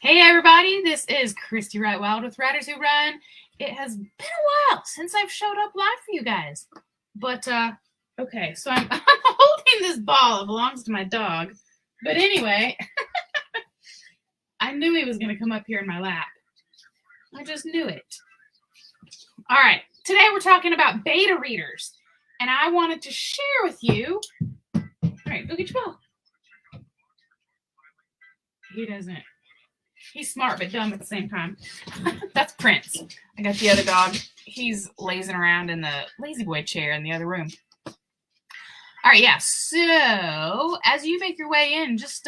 Hey everybody, this is Christy Wright Wild with Writers Who Run. It has been a while since I've showed up live for you guys. But, okay, so I'm holding this ball. It belongs to my dog. But anyway, I knew he was going to come up here in my lap. I just knew it. All right, today we're talking about beta readers. And I wanted to share with you. All right, go get your ball. He doesn't. He's smart but dumb at the same time. That's Prince. I got the other dog. He's lazing around in the lazy boy chair in the other room. All right, yeah. So as you make your way in, just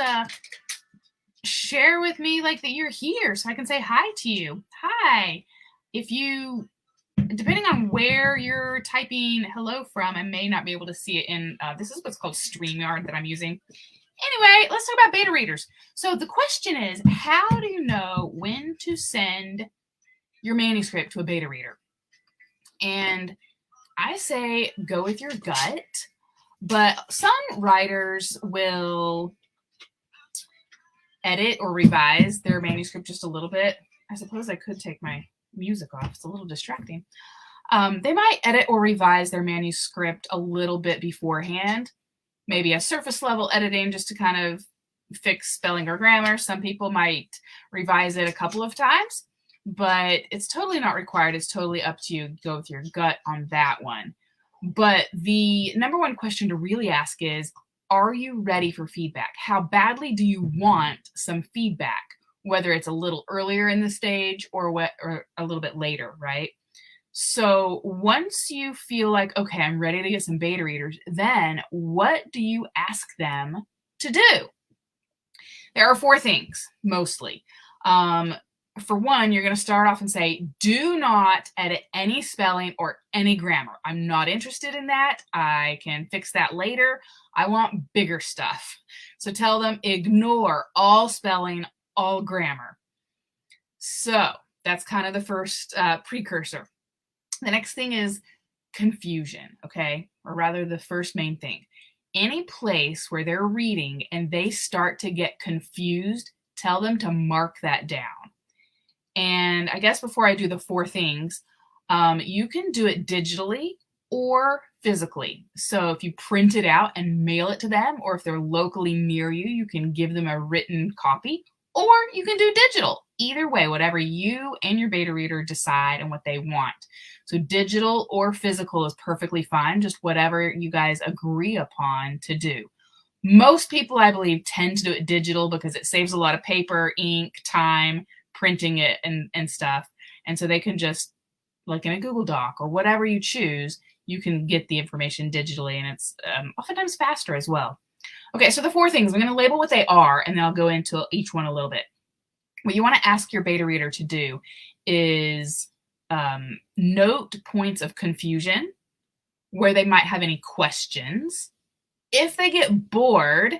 share with me like that you're here so I can say hi to you. Hi. If you, depending on where you're typing hello from, I may not be able to see it in, this is what's called StreamYard that I'm using. Anyway, let's talk about beta readers. So the question is, how do you know when to send your manuscript to a beta reader? And I say go with your gut, but some writers will edit or revise their manuscript just a little bit. I suppose I could take my music off. It's a little distracting. They might edit or revise their manuscript a little bit beforehand. Maybe a surface level editing just to kind of fix spelling or grammar. Some people might revise it a couple of times, but it's totally not required. It's totally up to you. Go with your gut on that one. But the number one question to really ask is, are you ready for feedback? How badly do you want some feedback? Whether it's a little earlier in the stage or a little bit later, right? So once you feel like, okay, I'm ready to get some beta readers, then what do you ask them to do? There are 4 things, mostly. For one, you're going to start off and say, do not edit any spelling or any grammar. I'm not interested in that. I can fix that later. I want bigger stuff. So tell them, ignore all spelling, all grammar. So that's kind of the first precursor. The next thing is confusion, okay? Or rather the first main thing. Any place where they're reading and they start to get confused, tell them to mark that down. And I guess before I do the 4 things, you can do it digitally or physically. So if you print it out and mail it to them, or if they're locally near you, you can give them a written copy, or you can do digital. Either way, whatever you and your beta reader decide and what they want. So digital or physical is perfectly fine, just whatever you guys agree upon to do. Most people, I believe, tend to do it digital because it saves a lot of paper, ink, time, printing it and stuff. And so they can just, like in a Google Doc or whatever you choose, you can get the information digitally, and it's oftentimes faster as well. Okay, so the 4 things, I'm going to label what they are, and then I'll go into each one a little bit. What you want to ask your beta reader to do is note points of confusion, where they might have any questions, if they get bored,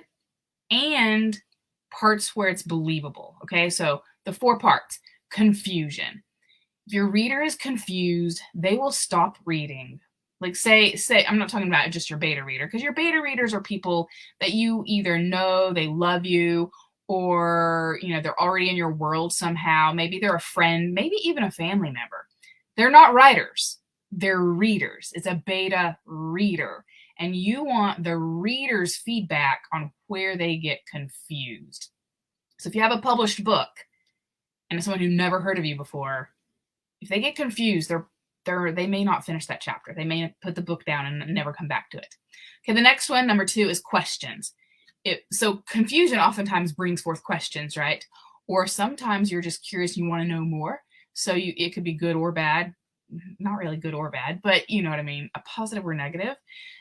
and parts where it's believable. Okay, so the 4 parts. Confusion. If your reader is confused, they will stop reading. Like say, I'm not talking about just your beta reader, because your beta readers are people that you either know, they love you, or they're already in your world somehow. Maybe they're a friend, maybe even a family member. They're not writers, they're readers. It's a beta reader. And you want the reader's feedback on where they get confused. So if you have a published book and it's someone who never heard of you before, if they get confused, they may not finish that chapter. They may put the book down and never come back to it. Okay, the next one, number 2, is questions. So confusion oftentimes brings forth questions, right? Or sometimes you're just curious and you want to know more. So it could be good or bad. Not really good or bad, but you know what I mean, a positive or negative.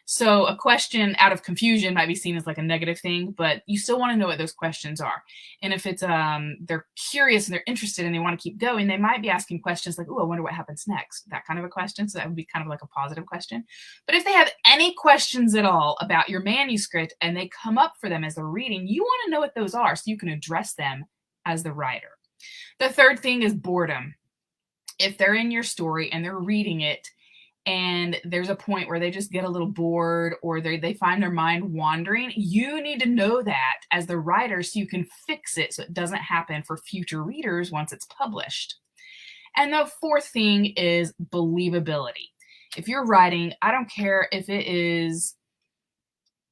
So a question out of confusion might be seen as like a negative thing, but you still want to know what those questions are. And if it's they're curious and they're interested and they want to keep going, they might be asking questions like, oh, I wonder what happens next, that kind of a question. So that would be kind of like a positive question. But if they have any questions at all about your manuscript and they come up for them as they're reading, you want to know what those are so you can address them as the writer. The third thing is boredom. If they're in your story and they're reading it and there's a point where they just get a little bored or they find their mind wandering, you need to know that as the writer so you can fix it so it doesn't happen for future readers once it's published. And the fourth thing is believability. If you're writing, I don't care if it is,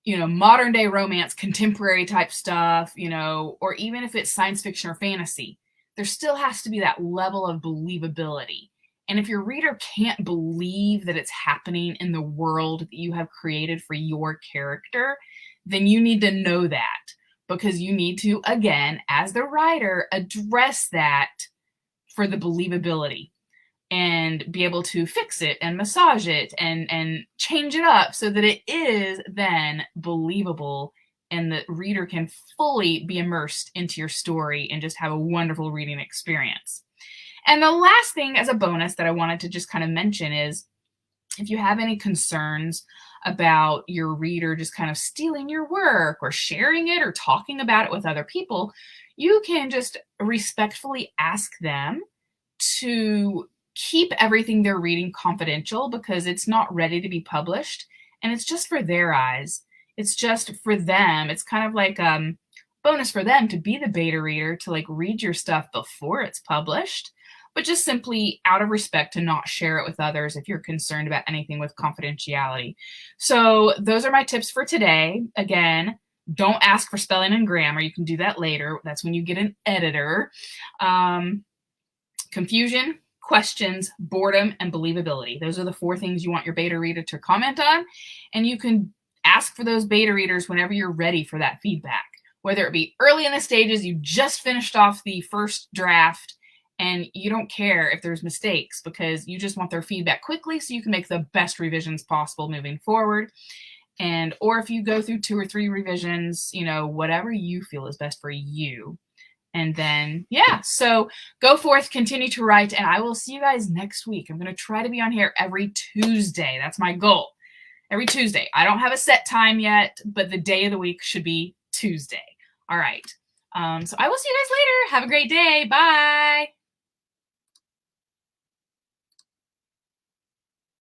modern day romance, contemporary type stuff, or even if it's science fiction or fantasy, there still has to be that level of believability. And if your reader can't believe that it's happening in the world that you have created for your character, then you need to know that, because you need to, again, as the writer, address that for the believability and be able to fix it and massage it and change it up so that it is then believable and the reader can fully be immersed into your story and just have a wonderful reading experience. And the last thing as a bonus that I wanted to just kind of mention is, if you have any concerns about your reader just kind of stealing your work or sharing it or talking about it with other people, you can just respectfully ask them to keep everything they're reading confidential because it's not ready to be published and it's just for their eyes. It's just for them. It's kind of like bonus for them to be the beta reader, to like read your stuff before it's published, but just simply out of respect to not share it with others if you're concerned about anything with confidentiality. So those are my tips for today. Again, don't ask for spelling and grammar. You can do that later. That's when you get an editor. Confusion, questions, boredom, and believability. Those are the 4 things you want your beta reader to comment on. And you can ask for those beta readers whenever you're ready for that feedback, whether it be early in the stages, you just finished off the first draft, and you don't care if there's mistakes because you just want their feedback quickly so you can make the best revisions possible moving forward. Or if you go through 2 or 3 revisions, whatever you feel is best for you. And then, so go forth, continue to write, and I will see you guys next week. I'm going to try to be on here every Tuesday. That's my goal. Every Tuesday. I don't have a set time yet, but the day of the week should be Tuesday. All right. So I will see you guys later. Have a great day. Bye.